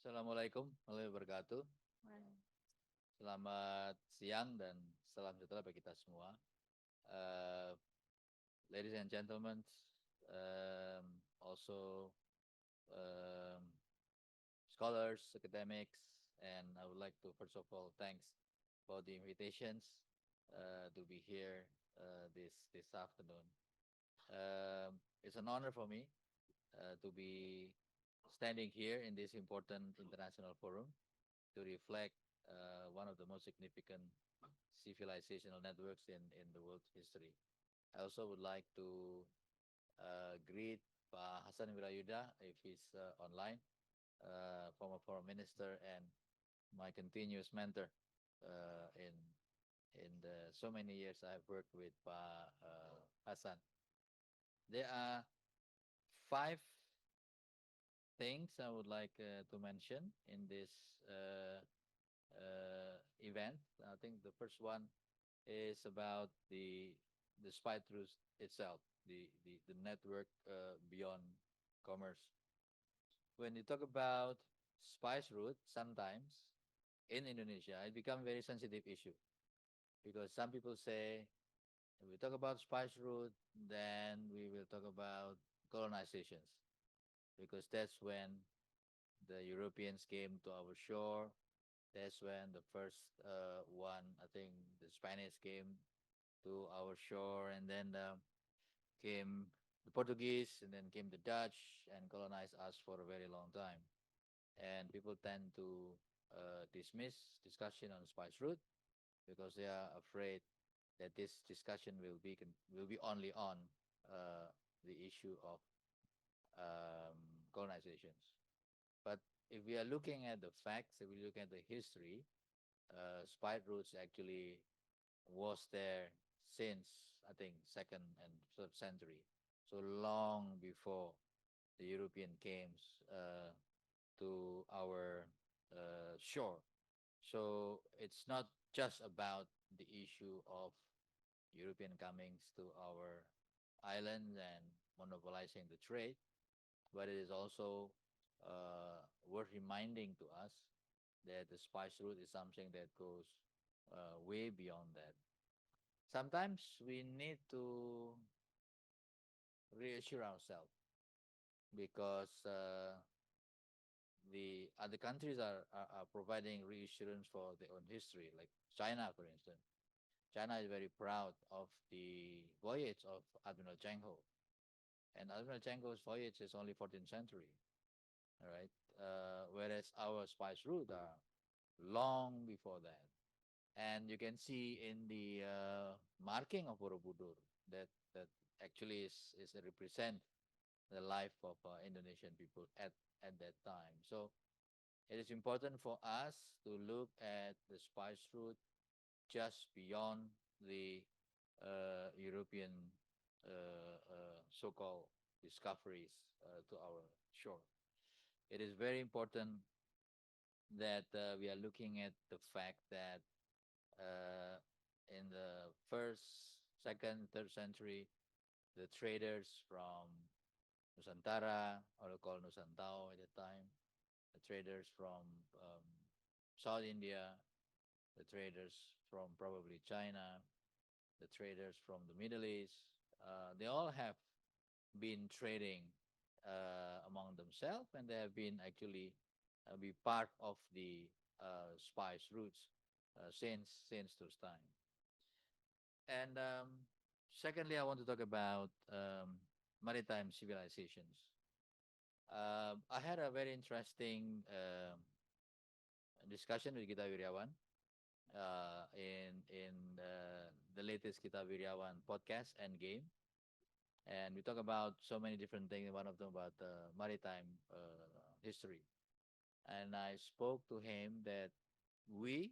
Assalamualaikum warahmatullahi wabarakatuh. Selamat siang dan salam sejahtera bagi kita semua. Uh, Ladies and gentlemen, also um, scholars, academics, and I would like to first of all thanks for the invitations to be here this afternoon. It's an honor for me to be standing here in this important international forum to reflect one of the most significant civilizational networks in the world history. I also would like to greet Pak Hasan Wirayuda if he's online, former foreign minister and my continuous mentor in the so many years I've worked with Pak Hasan. There are five things I would like to mention in this event. I think the first one is about the spy truth itself, the network beyond commerce. When you talk about spice route, sometimes in Indonesia, it becomes a very sensitive issue because some people say if we talk about spice route, then we will talk about colonizations because that's when the Europeans came to our shore. That's when the first one, I think, the Spanish came to our shore, and then came the Portuguese, and then came the Dutch, and colonized us for a very long time. And people tend to dismiss discussion on spice route because they are afraid that this discussion will be only on uh, the issue of um, colonizations. But if we are looking at the facts, if we look at the history, spice routes actually was there since I think second and third century, so long before the European came uh, to our shore. So it's not just about the issue of European comings to our islands and monopolizing the trade, but it is also worth reminding to us that the spice route is something that goes way beyond that. Sometimes we need to reassure ourselves because the other countries are providing reassurance for their own history, like China, for instance. China is very proud of the voyage of Admiral Zheng Ho. And Admiral Zheng Ho's voyage is only 14th century, all right? Whereas our spice route are long before that. And you can see in the marking of Borobudur that actually is represent the life of Indonesian people at that time. So it is important for us to look at the spice route just beyond the European so-called discoveries to our shore. It is very important that we are looking at the fact that in the first, second, third century, the traders from Nusantara, or called Nusantao at the time, the traders from South India, the traders from probably China, the traders from the Middle East, they all have been trading among themselves, and they have been actually be part of the spice routes since those time. And secondly, I want to talk about maritime civilizations. I had a very interesting discussion with Gita Wiryawan in the latest Gita Wiryawan podcast Endgame, and we talk about so many different things. One of them about maritime history, and I spoke to him that we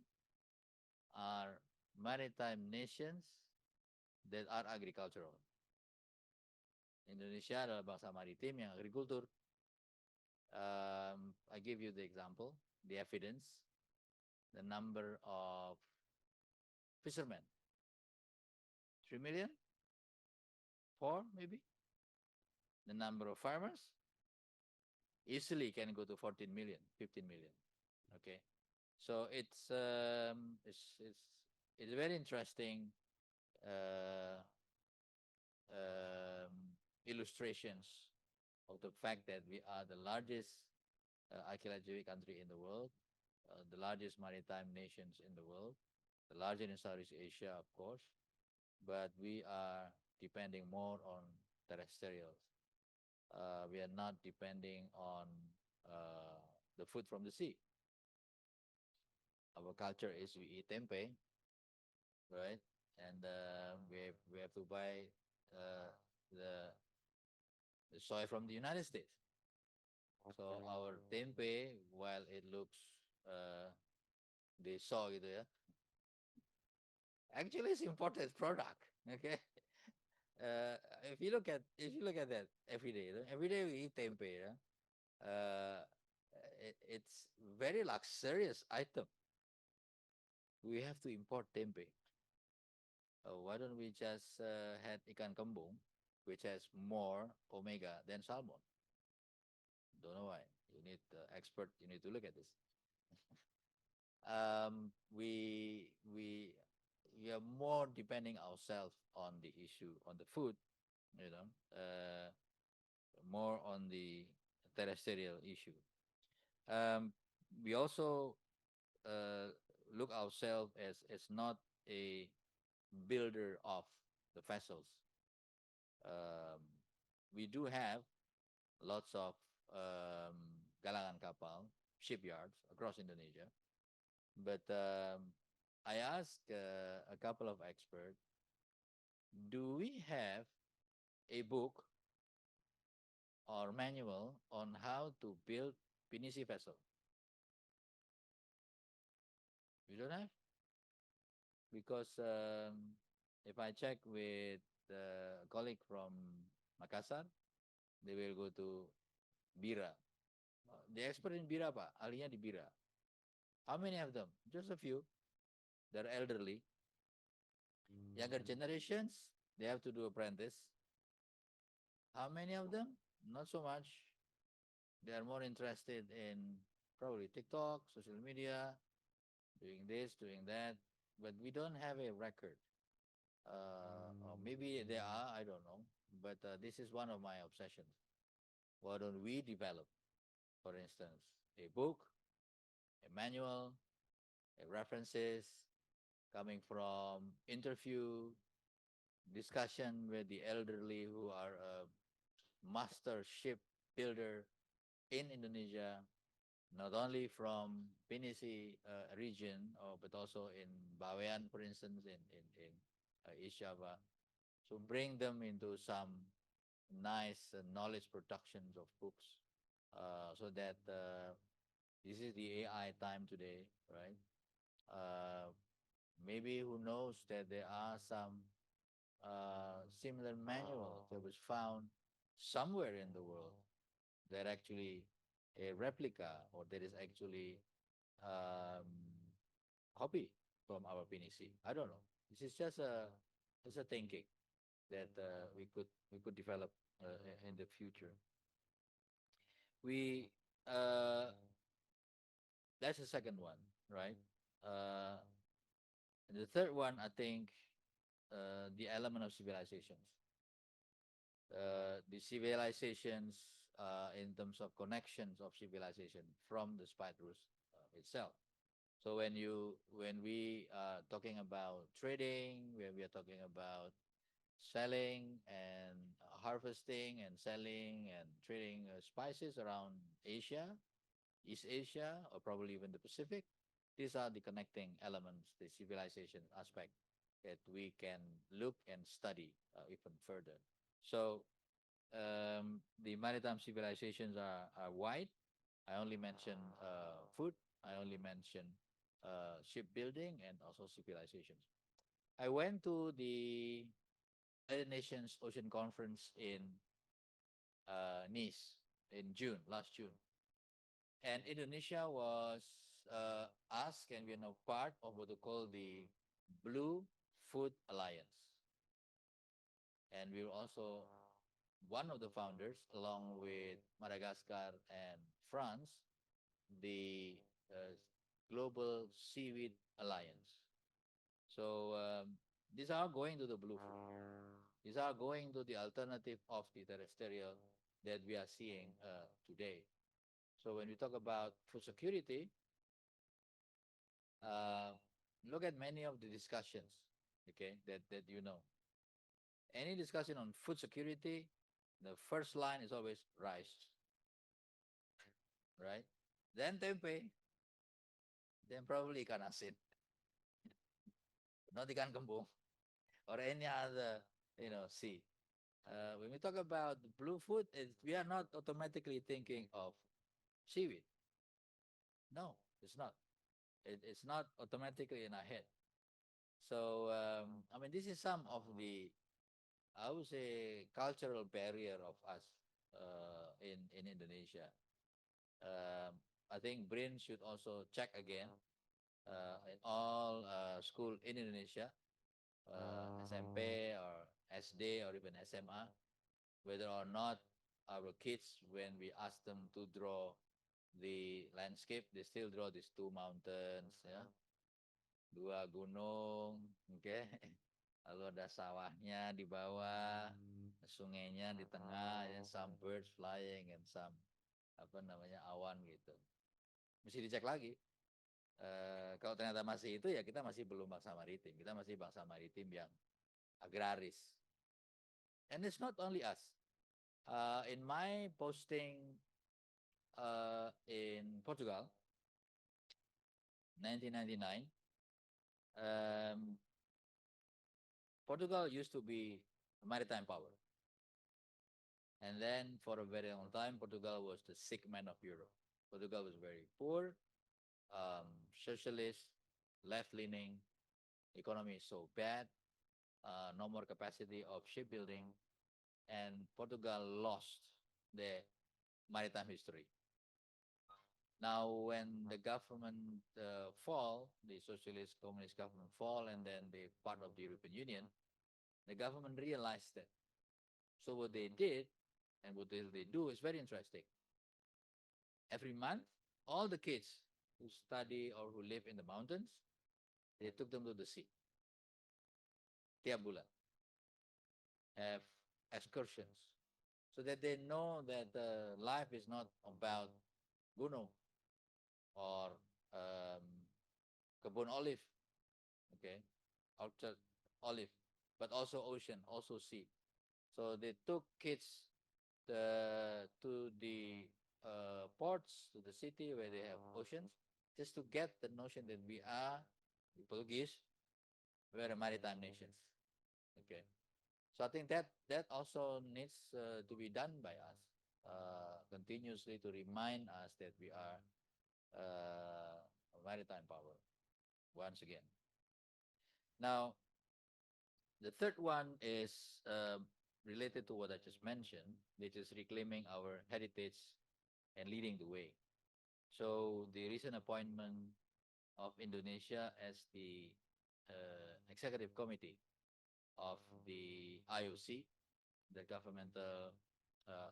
are maritime nations that are agricultural. Indonesia adalah bangsa maritim yang agrikultur. I give you the example, the evidence, the number of fishermen. 3 million? 4 maybe? The number of farmers? easily can go to 14 million, 15 million. Okay, so it's very interesting uh, illustrations of the fact that we are the largest archaeological country in the world, the largest maritime nations in the world, the largest in Southeast Asia, of course, but we are depending more on terrestrials. We are not depending on the food from the sea. Our culture is we eat tempeh, right? And we have to buy uh, the the soy from the United States. So our tempeh, while it looks the soy gitu ya, actually it's imported product. Okay. Uh, if you look at that every day we eat tempeh, uh, it's very luxurious item. We have to import tempeh. Why don't we just had ikan kembung, which has more omega than salmon? Don't know why. You need expert. You need to look at this. We we are more depending ourselves on the issue on the food, you know, more on the terrestrial issue. Um, we also uh, look ourselves as not a builder of the vessels. Um, we do have lots of galangan kapal shipyards across Indonesia, but I asked a couple of experts, do we have a book or manual on how to build pinisi vessel? We don't have, because if I check with a colleague from Makassar, they will go to Bira. The expert in Bira, Pak, ahlinya di Bira. How many of them? Just a few. They're elderly. Younger generations, they have to do apprentice. How many of them? Not so much. They are more interested in probably TikTok, social media, doing this, doing that. But we don't have a record. Or maybe they are, I don't know. But this is one of my obsessions. Why don't we develop, for instance, a book, a manual, a references coming from interview, discussion with the elderly who are a master ship builder in Indonesia, not only from Pinisi region, but also in Bawean, for instance, in East Java. So bring them into some nice knowledge productions of books, so that this is the AI time today, right? Uh, Maybe who knows that there are some similar manuals that was found somewhere in the world that actually a replica or there is actually um, copy from our PNC. I don't know. This is just a thinking that we could develop in the future. We That's the second one, right? Uh, and the third one, I think, the element of civilizations. The civilizations in terms of connections of civilization from the spice routes itself. So when we are talking about trading, when we are talking about selling and harvesting and selling and trading spices around Asia, East Asia, or probably even the Pacific, these are the connecting elements, the civilization aspect that we can look and study even further. So the maritime civilizations are wide. I only mentioned food. I only mentioned shipbuilding and also civilizations. I went to the United Nations Ocean Conference in Nice in June, last June. And Indonesia was asked, and we are now part of what they call the Blue Food Alliance. And we were also one of the founders, along with Madagascar and France, the Global Seaweed Alliance. So these are going to the blue food. These are going to the alternative of the terrestrial that we are seeing today. So when we talk about food security, uh, look at many of the discussions, okay, that you know. Any discussion on food security, the first line is always rice, right? Then tempe, then probably ikan asin, not ikan kembung or any other, sea. When we talk about blue food, we are not automatically thinking of seaweed. No, it's not. It's not automatically in our head. So, I mean, this is some of the, I would say, cultural barrier of us in Indonesia. I think BRIN should also check again in all school in Indonesia, SMP or SD or even SMA, whether or not our kids, when we ask them to draw the landscape, they still draw these two mountains, ya, dua gunung, oke, okay? Lalu ada sawahnya di bawah, sungainya di tengah, and some birds flying and some apa namanya awan gitu. Mesti dicek lagi. Kalau ternyata masih itu, ya kita masih belum bangsa maritim. Kita masih bangsa maritim yang agraris. And it's not only us. In my posting in Portugal, 1999, Portugal used to be a maritime power. And then for a very long time, Portugal was the sick man of Europe. Portugal was very poor, socialist, left-leaning, economy is so bad, no more capacity of shipbuilding, and Portugal lost the maritime history. Now, when the government fall, the socialist communist government fall, and then the part of the European Union, the government realized that. So what they did, and what they do is very interesting. Every month, all the kids who study or who live in the mountains, they took them to the sea. Tiap bulan. Have excursions. So that they know that life is not about gunung or kebun olive, okay, orchard olive, but also ocean, also sea. So they took kids to the ports, to the city where they have oceans, just to get the notion that we are, the Portuguese, we're a maritime nations. Okay. So I think that also needs to be done by us continuously to remind us that we are a maritime power once again. Now, the third one is related to what I just mentioned, which is reclaiming our heritage and leading the way. So the recent appointment of Indonesia as the executive committee of the IOC, the Governmental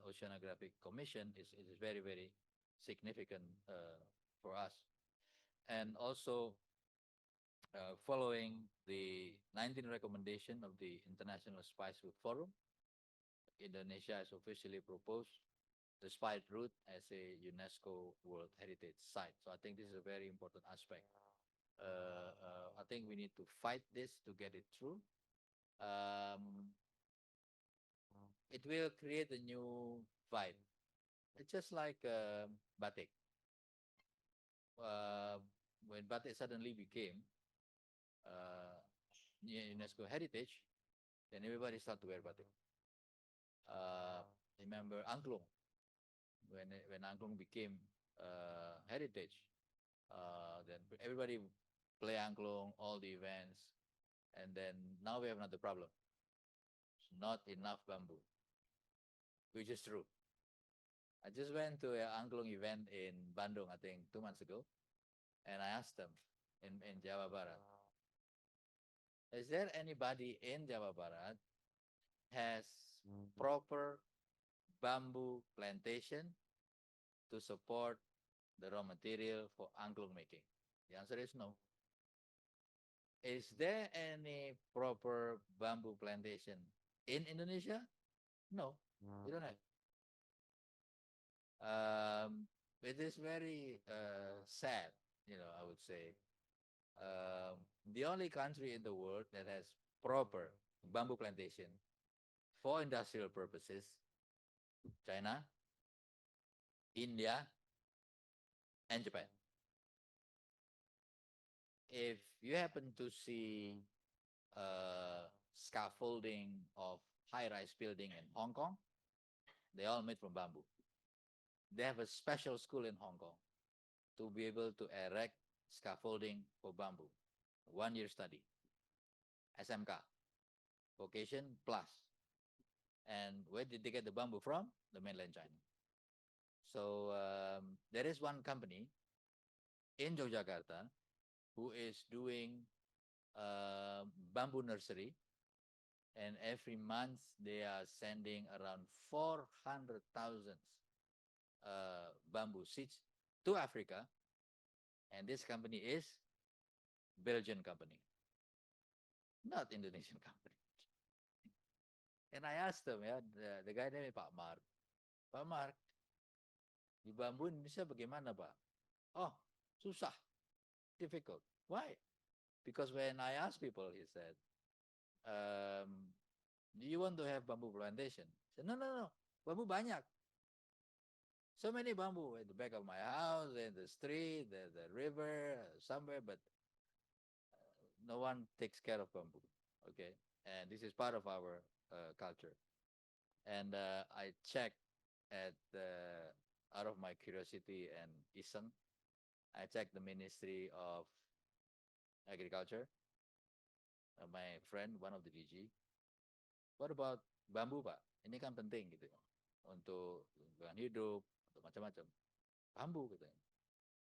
Oceanographic Commission, is very, very significant for us. And also, following the 19 recommendation of the International Spice Route Forum, Indonesia has officially proposed the Spice Route as a UNESCO World Heritage Site. So I think this is a very important aspect. I think we need to fight this to get it through. It will create a new vibe. It's just like batik. When batik suddenly became UNESCO heritage, then everybody start to wear batik. Remember angklung, when angklung became heritage, then everybody play angklung, all the events, and then now we have another problem. It's not enough bamboo, which is true. I just went to an angklung event in Bandung, I think 2 months ago, and I asked them in Jawa Barat, is there anybody in Jawa Barat has proper bamboo plantation to support the raw material for angklung making? The answer is no. Is there any proper bamboo plantation in Indonesia? No, we don't have. It is very sad, I would say. The only country in the world that has proper bamboo plantation for industrial purposes, China, India, and Japan. If you happen to see scaffolding of high-rise building in Hong Kong, they all made from bamboo. They have a special school in Hong Kong to be able to erect scaffolding for bamboo. 1 year study. SMK. Vocation plus. And where did they get the bamboo from? The mainland China. So there is one company in Yogyakarta who is doing bamboo nursery, and every month they are sending around 400,000 bamboo seeds to Africa, and this company is Belgian company, not Indonesian company. And I asked them, the guy named Pak Mark. Pak Mark, di bambu Indonesia bagaimana, Pak? Oh, susah, difficult. Why? Because when I asked people, he said, do you want to have bamboo plantation? I said, no, bambu banyak. So many bamboo at the back of my house, in the street, the river, somewhere, but no one takes care of bamboo. Okay, and this is part of our culture. And I checked at out of my curiosity and iseng, I checked the Ministry of Agriculture. My friend, one of the DG, what about bambu, Pak? Ini kan penting gitu untuk lingkungan hidup, untuk macam-macam. Bambu katanya.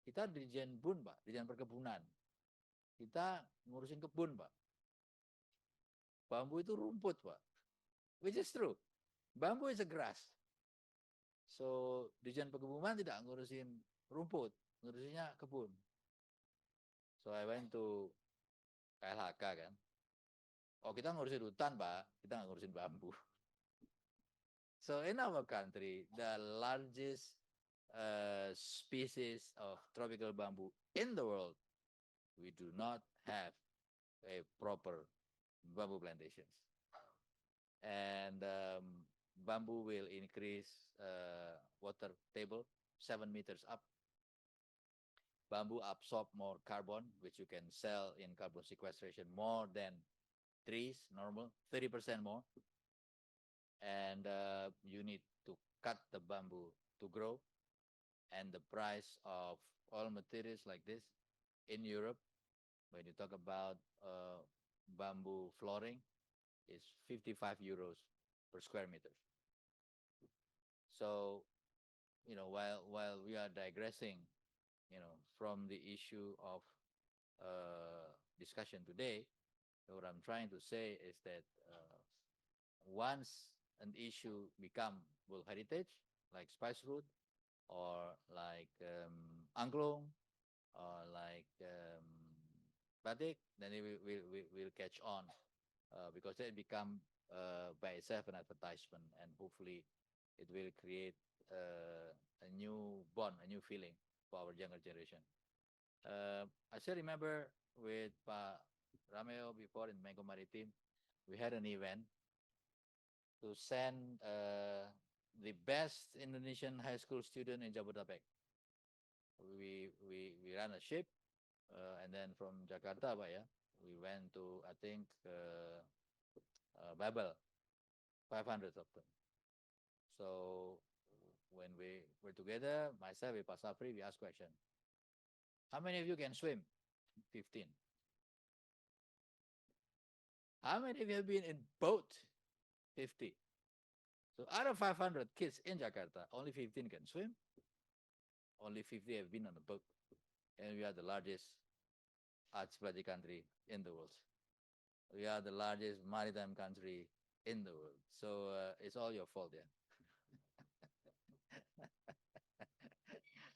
Kita Dirjen Bun, Pak, Dirjen Perkebunan. Kita ngurusin kebun, Pak. Bambu itu rumput, Pak. Which is true. Bambu is a grass. So, Dirjen Perkebunan tidak ngurusin rumput, ngurusinnya kebun. So, I went to KLHK kan. Oh, kita ngurusin hutan, Pak. Kita nggak ngurusin bambu. So, in our country, the largest species of tropical bamboo in the world, we do not have a proper bamboo plantations. And bamboo will increase water table 7 meters up. Bamboo absorb more carbon, which you can sell in carbon sequestration more than trees, normal, 30% more. And you need to cut the bamboo to grow. And the price of all materials like this in Europe, when you talk about bamboo flooring, is 55 euros per square meter. So, while we are digressing, from the issue of discussion today, what I'm trying to say is that once an issue become World Heritage, like spice root, or like angklung, or like batik, then it will catch on because it become by itself an advertisement, and hopefully it will create a new bond, a new feeling for our younger generation. I still remember with Pak Rameo before in Menko Maritim, we had an event to send the best Indonesian high school student in Jabodetabek. We ran a ship, and then from Jakarta, we went to, I think, Babel, 500 of them. So when we were together, myself with Pak Safri, we asked question. How many of you can swim? 15. How many of you have been in boat? 50. So out of 500 kids in Jakarta, only 15 can swim. Only 50 have been on a boat. And we are the largest arts-splotty country in the world. We are the largest maritime country in the world. So it's all your fault, yeah.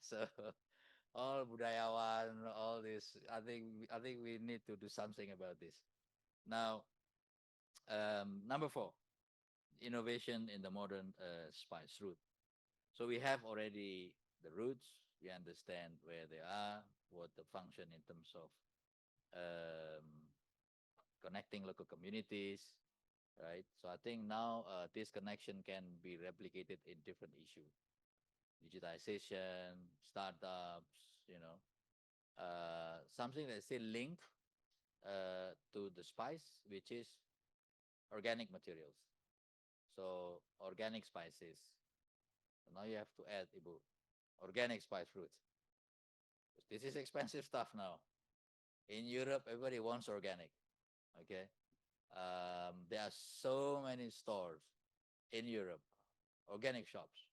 So all budayawan, all this, I think we need to do something about this. Now, number four, innovation in the modern spice route. So we have already the roots. We understand where they are, what the function in terms of um, connecting local communities, right? So I think now this connection can be replicated in different issues: digitization, startups, something that's still linked to the spice, which is organic materials. So organic spices. So now you have to add Ibu, organic spice fruits. This is expensive stuff now. In Europe, everybody wants organic. Okay, there are so many stores in Europe, organic shops,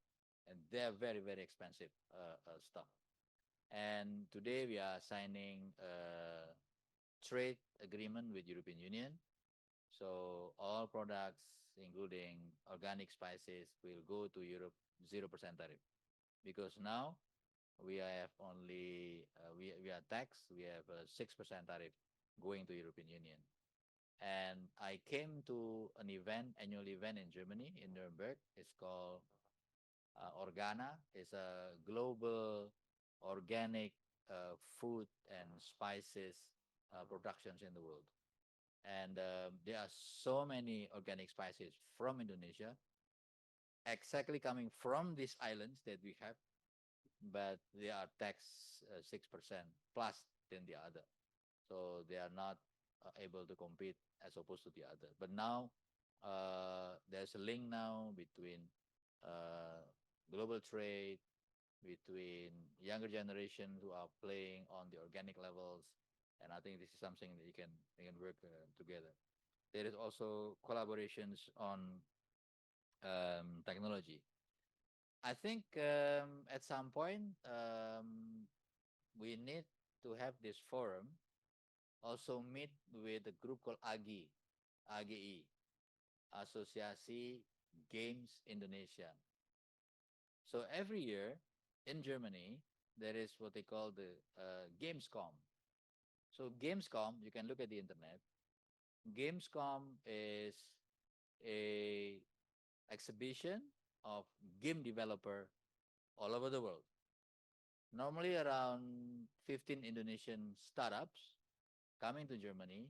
and they are very very expensive stuff. And today we are signing a trade agreement with European Union. So all products, including organic spices, will go to Europe 0% tariff, because now we have only we are taxed. We have a 6% tariff going to European Union. And I came to an event, annual event in Germany, in Nuremberg. It's called Organa. It's a global organic food and spices productions in the world. And there are so many organic spices from Indonesia, exactly coming from these islands that we have, but they are taxed 6% plus than the other. So they are not able to compete as opposed to the other. But now there's a link now between uh, global trade, between younger generation who are playing on the organic levels, and I think this is something that you can work together. There is also collaborations on technology. I think at some point we need to have this forum, also meet with a group called AGI, Asosiasi Games Indonesia. So every year in Germany, there is what they call the Gamescom. So Gamescom, you can look at the internet. Gamescom is a exhibition of game developer all over the world. Normally around 15 Indonesian startups coming to Germany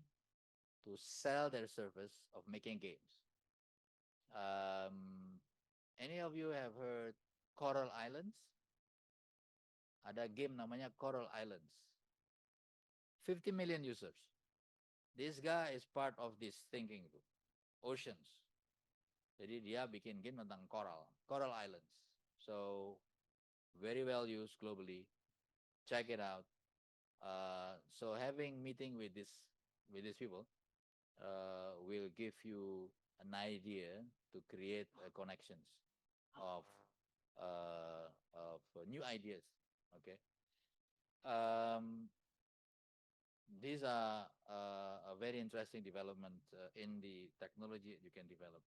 to sell their service of making games. Um, any of you have heard Coral Islands? Ada game namanya Coral Islands. 50 million users. This guy is part of this thinking itu. Oceans. Jadi dia bikin game tentang Coral Islands. So very well used globally. Check it out. So having meeting with these people will give you an idea to create connections of new ideas. Okay. Um, these are a very interesting development in the technology you can develop.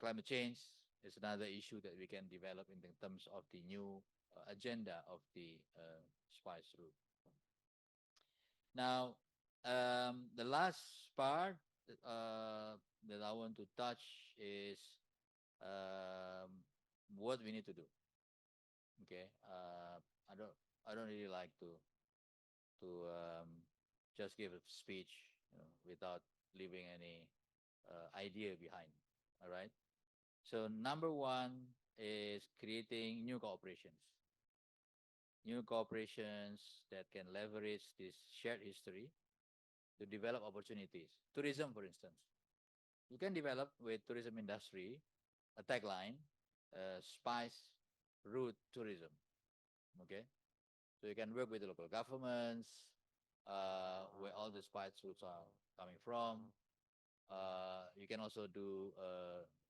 Climate change is another issue that we can develop in terms of the new agenda of the spice route. Now, the last part that I want to touch is what we need to do. Okay, I don't really like to just give a speech, without leaving any idea behind. All right. So number one is creating new cooperations that can leverage this shared history to develop opportunities. Tourism, for instance, you can develop with tourism industry a tagline, spice route tourism. Okay, so you can work with the local governments, where all the spice routes are coming from. You can also do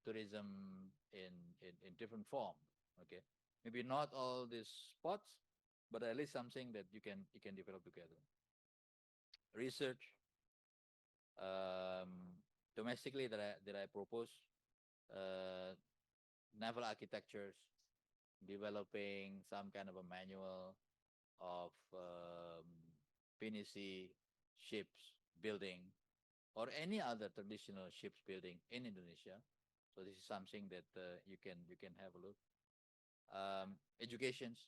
tourism in different form. Okay, maybe not all these spots, but at least something that you can develop together. Research, domestically that I propose, uh, naval architectures, developing some kind of a manual of pinnace ships building or any other traditional ships building in Indonesia. So this is something that you can have a look. Educations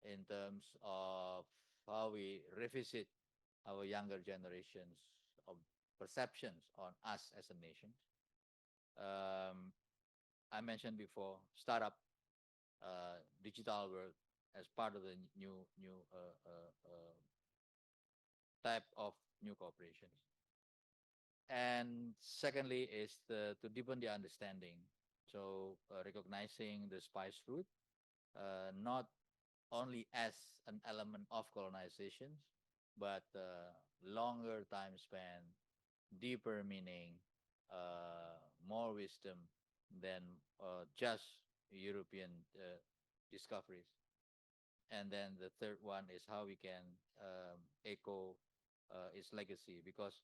in terms of how we revisit our younger generations of perceptions on us as a nation. Um, I mentioned before startup, digital world as part of the new type of new corporations. And secondly is to deepen the understanding. So recognizing the spice route not only as an element of colonization, but longer time span, deeper meaning, more wisdom than just European discoveries. And then the third one is how we can echo its legacy. Because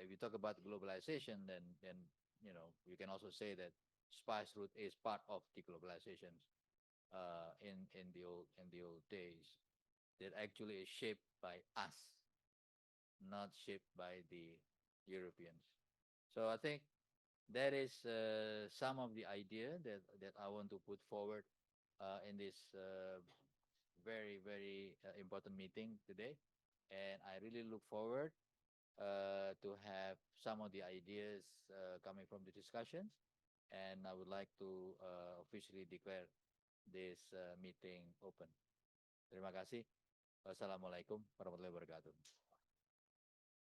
if you talk about globalization, then you can also say that spice route is part of deglobalization in the old days that actually is shaped by us, not shaped by the Europeans. So I think that is some of the idea that I want to put forward in this very important meeting today, and I really look forward to have some of the ideas coming from the discussions, and I would like to officially declare this meeting open. Terima kasih. Wassalamualaikum warahmatullahi wabarakatuh.